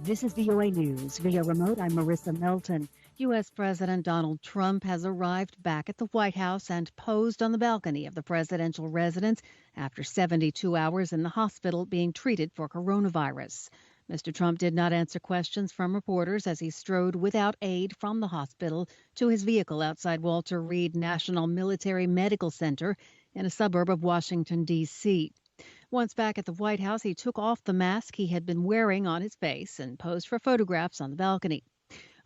This is VOA News. Via remote, I'm Marissa Melton. U.S. President Donald Trump has arrived back at the White House and posed on the balcony of the presidential residence after 72 hours in the hospital being treated for coronavirus. Mr. Trump did not answer questions from reporters as he strode without aid from the hospital to his vehicle outside Walter Reed National Military Medical Center in a suburb of Washington, D.C. Once back at the White House, he took off the mask he had been wearing on his face and posed for photographs on the balcony.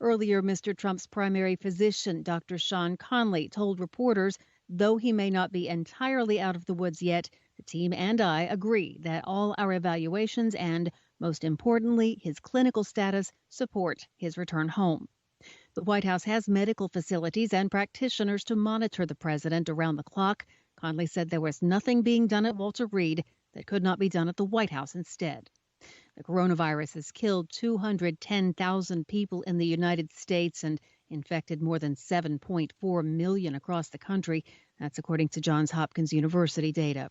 Earlier, Mr. Trump's primary physician, Dr. Conley, told reporters, though he may not be entirely out of the woods yet, the team and I agree that all our evaluations and, most importantly, his clinical status support his return home. The White House has medical facilities and practitioners to monitor the president around the clock. Conley said there was nothing being done at Walter Reed that could not be done at the White House instead. The coronavirus has killed 210,000 people in the United States and infected more than 7.4 million across the country. That's according to Johns Hopkins University data.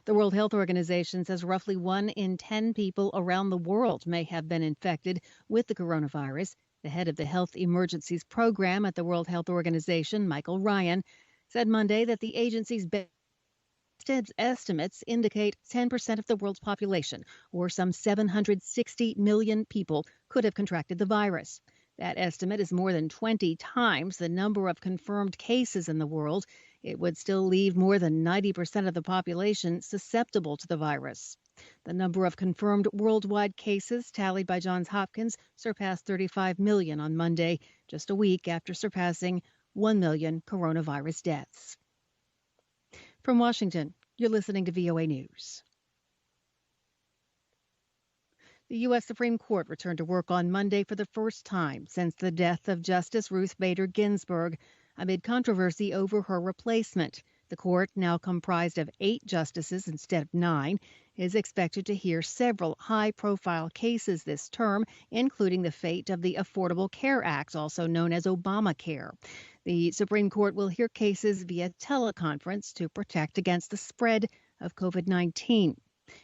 The World Health Organization says roughly 1 in 10 people around the world may have been infected with the coronavirus. The head of the Health Emergencies Program at the World Health Organization, Michael Ryan, said Monday that the agency's estimates indicate 10% of the world's population, or some 760 million people, could have contracted the virus. That estimate is more than 20 times the number of confirmed cases in the world. It would still leave more than 90% of the population susceptible to the virus. The number of confirmed worldwide cases tallied by Johns Hopkins surpassed 35 million on Monday, just a week after surpassing 1 million coronavirus deaths. From Washington, you're listening to VOA News. The U.S. Supreme Court returned to work on Monday for the first time since the death of Justice Ruth Bader Ginsburg, amid controversy over her replacement. The court, now comprised of 8 justices instead of 9, is expected to hear several high-profile cases this term, including the fate of the Affordable Care Act, also known as Obamacare. The Supreme Court will hear cases via teleconference to protect against the spread of COVID-19.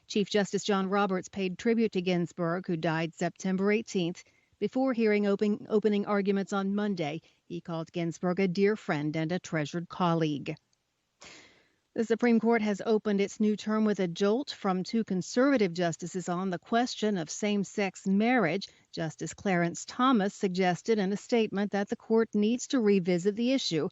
Chief Justice John Roberts paid tribute to Ginsburg, who died September 18th. Before hearing opening arguments on Monday, he called Ginsburg a dear friend and a treasured colleague. The Supreme Court has opened its new term with a jolt from 2 conservative justices on the question of same-sex marriage. Justice Clarence Thomas suggested in a statement that the court needs to revisit the issue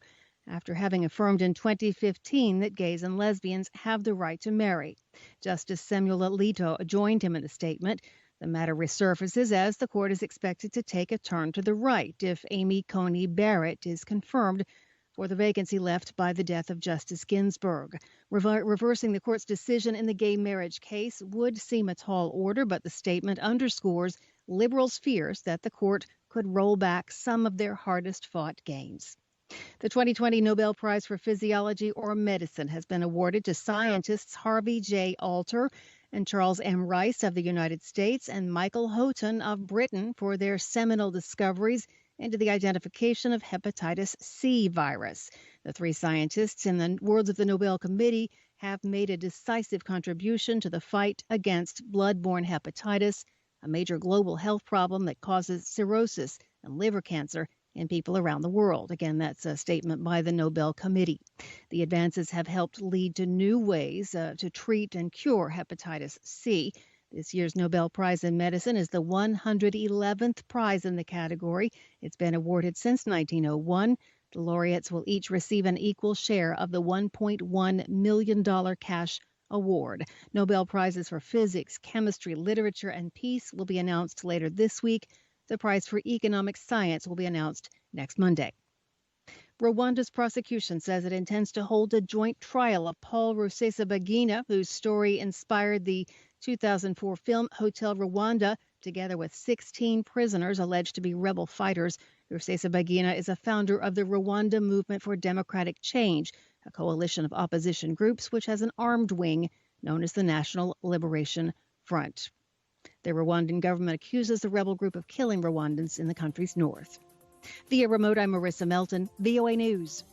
after having affirmed in 2015 that gays and lesbians have the right to marry. Justice Samuel Alito joined him in the statement. The matter resurfaces as the court is expected to take a turn to the right if Amy Coney Barrett is confirmed for the vacancy left by the death of Justice Ginsburg. Reversing the court's decision in the gay marriage case would seem a tall order, but the statement underscores liberals' fears that the court could roll back some of their hardest-fought gains. The 2020 Nobel Prize for Physiology or Medicine has been awarded to scientists Harvey J. Alter and Charles M. Rice of the United States and Michael Houghton of Britain for their seminal discoveries into the identification of hepatitis C virus. The 3 scientists, in the words of the Nobel Committee, have made a decisive contribution to the fight against blood-borne hepatitis, a major global health problem that causes cirrhosis and liver cancer in people around the world. Again, that's a statement by the Nobel Committee. The advances have helped lead to new ways to treat and cure hepatitis C. This year's Nobel Prize in Medicine is the 111th prize in the category. It's been awarded since 1901. The laureates will each receive an equal share of the $1.1 million cash award. Nobel Prizes for physics, chemistry, literature, and peace will be announced later this week. The prize for economic science will be announced next Monday. Rwanda's prosecution says it intends to hold a joint trial of Paul Rusesabagina, whose story inspired the 2004 film Hotel Rwanda, together with 16 prisoners alleged to be rebel fighters. Rusesabagina is a founder of the Rwanda Movement for Democratic Change, a coalition of opposition groups which has an armed wing known as the National Liberation Front. The Rwandan government accuses the rebel group of killing Rwandans in the country's north. Via remote, I'm Marissa Melton, VOA News.